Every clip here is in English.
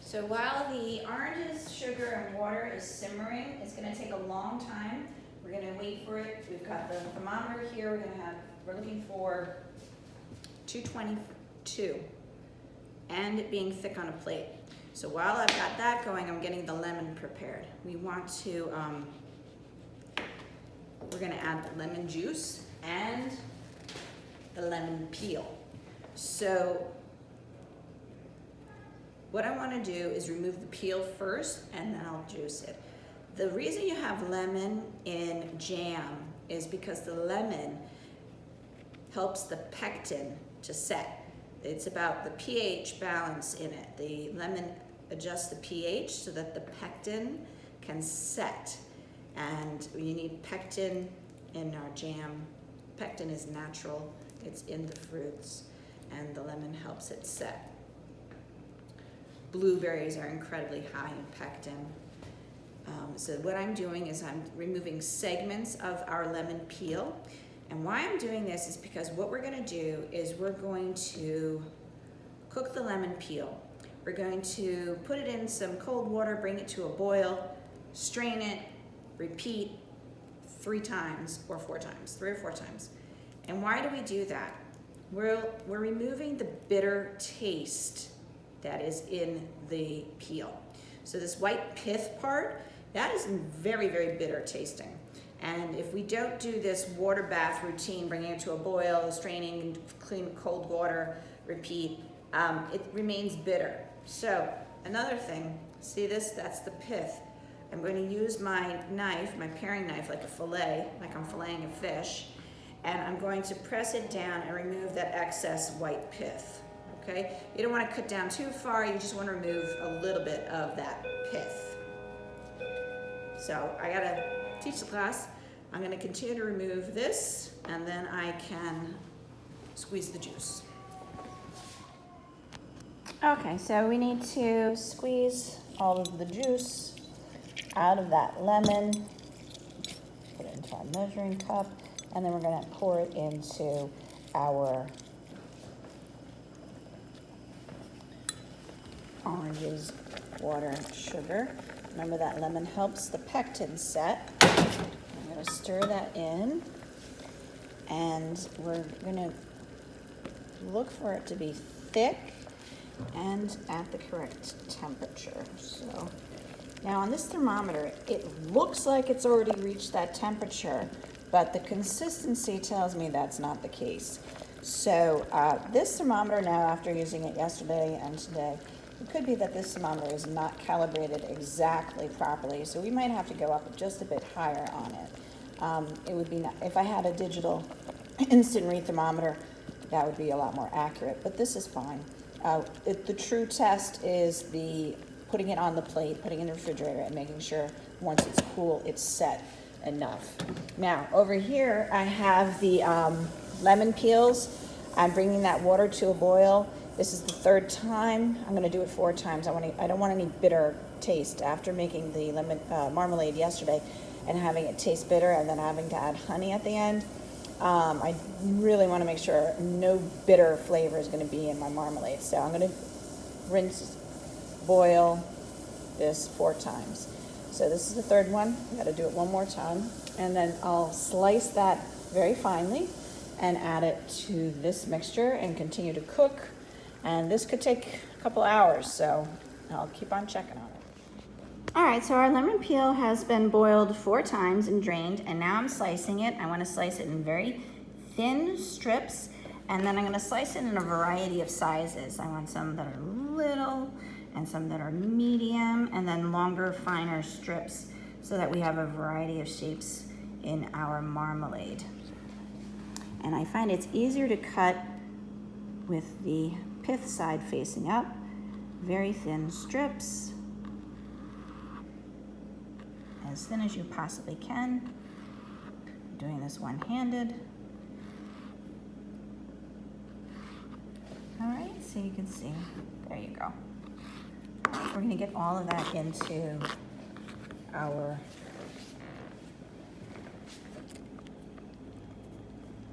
So while the oranges, sugar, and water is simmering, it's gonna take a long time. We're gonna wait for it. We've got the thermometer here. We're looking for 222, and it being thick on a plate. So while I've got that going, I'm getting the lemon prepared. We're gonna add the lemon juice and the lemon peel. So what I want to do is remove the peel first, and then I'll juice it. The reason you have lemon in jam is because the lemon helps the pectin to set. It's about the pH balance in it. The lemon adjusts the pH so that the pectin can set. And you need pectin in our jam. Pectin is natural, it's in the fruits, and the lemon helps it set. Blueberries are incredibly high in pectin. So what I'm doing is I'm removing segments of our lemon peel. And why I'm doing this is because what we're gonna do is we're going to cook the lemon peel. We're going to put it in some cold water, bring it to a boil, strain it, repeat 3 times or 4 times, 3 or 4 times. And why do we do that? We're removing the bitter taste that is in the peel. So this white pith part, that is very, very bitter tasting. And if we don't do this water bath routine, bringing it to a boil, straining, clean cold water, repeat, it remains bitter. So another thing, see this, that's the pith. I'm going to use my knife, my paring knife, like a fillet, like I'm filleting a fish, and I'm going to press it down and remove that excess white pith. Okay? You don't want to cut down too far, you just want to remove a little bit of that pith. So I gotta teach the class. I'm gonna continue to remove this, and then I can squeeze the juice. Okay, so we need to squeeze all of the juice out of that lemon, put it into our measuring cup, and then we're gonna pour it into our oranges, water, sugar. Remember that lemon helps the pectin set. I'm gonna stir that in, and we're gonna look for it to be thick and at the correct temperature. So now on this thermometer, it looks like it's already reached that temperature, but the consistency tells me that's not the case. So this thermometer now, after using it yesterday and today, it could be that this thermometer is not calibrated exactly properly, so we might have to go up just a bit higher on it. It would be if I had a digital instant read thermometer, that would be a lot more accurate, but this is fine. The true test is putting it on the plate, putting it in the refrigerator, and making sure once it's cool, it's set enough. Now, over here, I have the lemon peels. I'm bringing that water to a boil. This is the 3rd time. I'm gonna do it 4 times. I don't want any bitter taste. After making the lemon marmalade yesterday and having it taste bitter and then having to add honey at the end, I really wanna make sure no bitter flavor is gonna be in my marmalade. So I'm gonna rinse, boil this 4 times. So this is the 3rd one. I gotta do it 1 more time. And then I'll slice that very finely and add it to this mixture and continue to cook. And this could take a couple hours, so I'll keep on checking on it. All right, so our lemon peel has been boiled 4 times and drained, and now I'm slicing it. I want to slice it in very thin strips, and then I'm going to slice it in a variety of sizes. I want some that are little, and some that are medium, and then longer, finer strips, so that we have a variety of shapes in our marmalade. And I find it's easier to cut with the pith side facing up, very thin strips, as thin as you possibly can. I'm doing this one-handed. All right, so you can see, there you go. We're gonna get all of that into our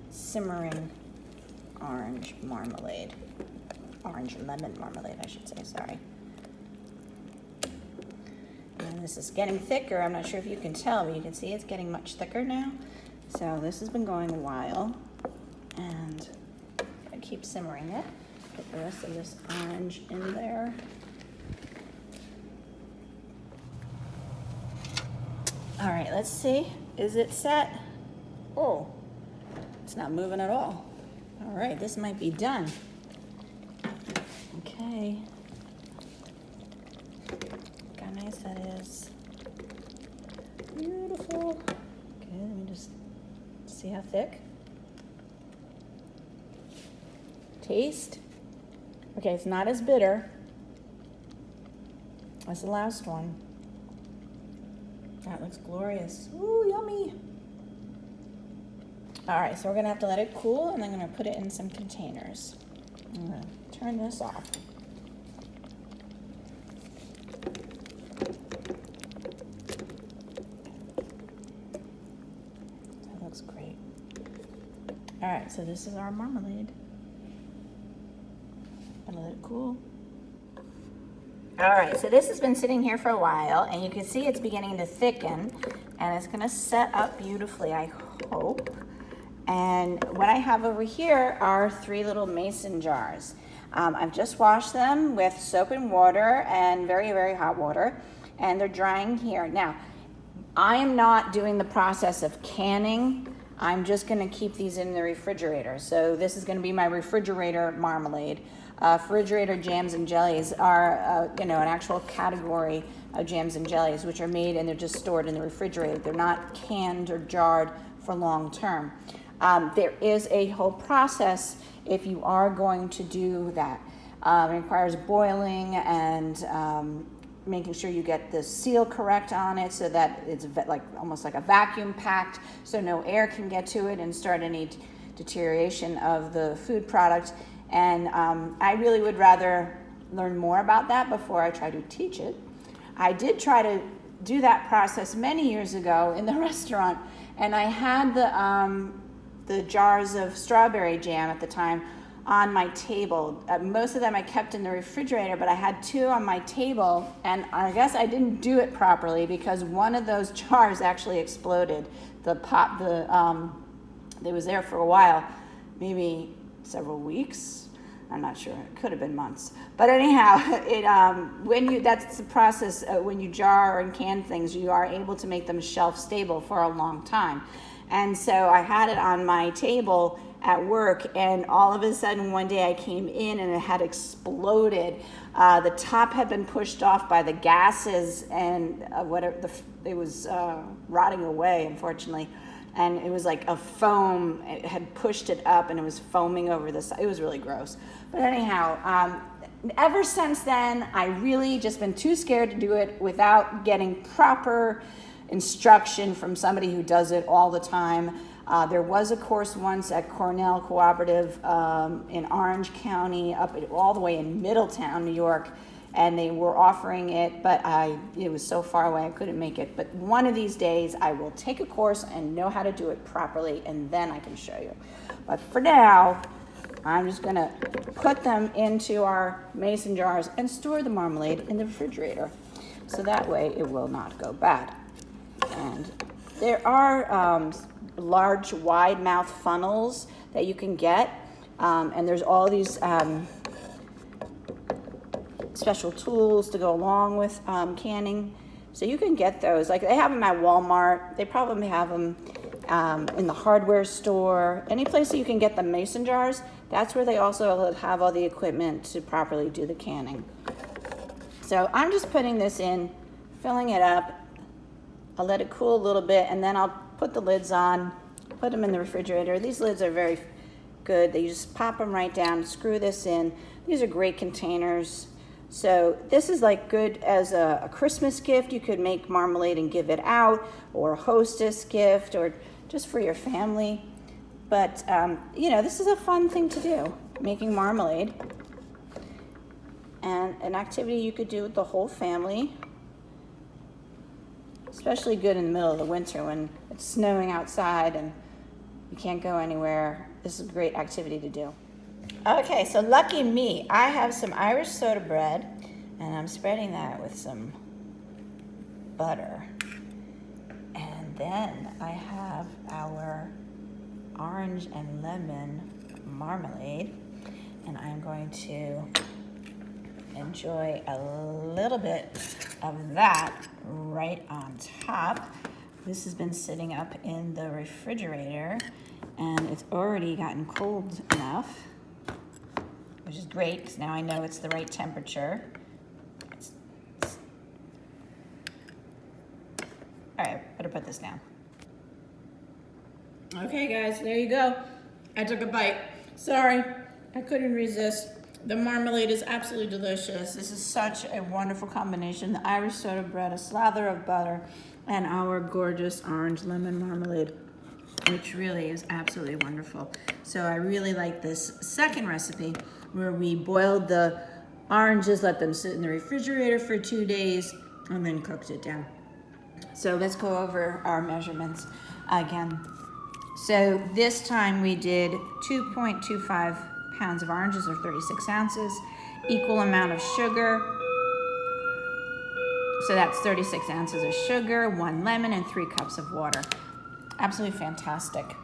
simmering orange marmalade. Orange lemon marmalade, I should say, sorry. And this is getting thicker. I'm not sure if you can tell, but you can see it's getting much thicker now. So this has been going a while. And I keep simmering it. Put the rest of this orange in there. All right, let's see. Is it set? Oh, it's not moving at all. All right, this might be done. Okay. Look how nice that is. Beautiful. Okay, let me just see how thick. Taste. Okay, it's not as bitter as the last one. That looks glorious. Ooh, yummy. All right, so we're gonna have to let it cool, and I'm gonna put it in some containers. I'm gonna turn this off. That looks great. All right, so this is our marmalade. Gonna let it cool. All right, so this has been sitting here for a while, and you can see it's beginning to thicken, and it's gonna set up beautifully, I hope. And what I have over here are 3 little mason jars. I've just washed them with soap and water and very, very hot water, and they're drying here. Now, I am not doing the process of canning. I'm just gonna keep these in the refrigerator. So this is gonna be my refrigerator marmalade. Refrigerator jams and jellies are, an actual category of jams and jellies, which are made and they're just stored in the refrigerator. They're not canned or jarred for long term. There is a whole process if you are going to do that. It requires boiling and making sure you get the seal correct on it so that it's almost like a vacuum packed so no air can get to it and start any deterioration of the food product. And I really would rather learn more about that before I try to teach it. I did try to do that process many years ago in the restaurant, and I had the jars of strawberry jam at the time on my table. Most of them I kept in the refrigerator, but I had 2 on my table, and I guess I didn't do it properly because one of those jars actually exploded. It was there for a while, maybe several weeks. I'm not sure. It could have been months. But anyhow, that's the process. When you jar and can things, you are able to make them shelf stable for a long time. And so I had it on my table at work, and all of a sudden one day I came in and it had exploded. The top had been pushed off by the gases, and it was rotting away, unfortunately. And it was like a foam. It had pushed it up, and it was foaming over the side. It was really gross. But anyhow, ever since then, I really just been too scared to do it without getting proper instruction from somebody who does it all the time. There was a course once at Cornell Cooperative in Orange County, all the way in Middletown, New York, and they were offering it, but it was so far away I couldn't make it. But one of these days I will take a course and know how to do it properly, and then I can show you. But for now, I'm just gonna put them into our mason jars and store the marmalade in the refrigerator, so that way it will not go bad. And there are large wide mouth funnels that you can get, and there's all these special tools to go along with canning. So you can get those. Like they have them at Walmart. They probably have them in the hardware store. Any place that you can get the mason jars, that's where they also have all the equipment to properly do the canning. So I'm just putting this in, filling it up. I'll let it cool a little bit, and then I'll put the lids on, put them in the refrigerator. These lids are very good. They just pop them right down, screw this in. These are great containers. So this is like good as a Christmas gift. You could make marmalade and give it out, or a hostess gift, or just for your family. But, this is a fun thing to do, making marmalade. And an activity you could do with the whole family. Especially good in the middle of the winter when it's snowing outside and you can't go anywhere. This is a great activity to do. Okay, so lucky me, I have some Irish soda bread, and I'm spreading that with some butter. And then I have our orange and lemon marmalade, and I'm going to enjoy a little bit of that right on top. This has been sitting up in the refrigerator, and it's already gotten cold enough, which is great because now I know it's the right temperature. All right, better put this down. Okay, guys, there you go. I took a bite. Sorry, I couldn't resist. The marmalade is absolutely delicious. This is such a wonderful combination. The Irish soda bread, a slather of butter, and our gorgeous orange lemon marmalade, which really is absolutely wonderful. So I really like this second recipe where we boiled the oranges, let them sit in the refrigerator for 2 days, and then cooked it down. So let's go over our measurements again. So this time we did 2.25 pounds of oranges, or 36 ounces, equal amount of sugar. So that's 36 ounces of sugar, 1 lemon, and 3 cups of water. Absolutely fantastic.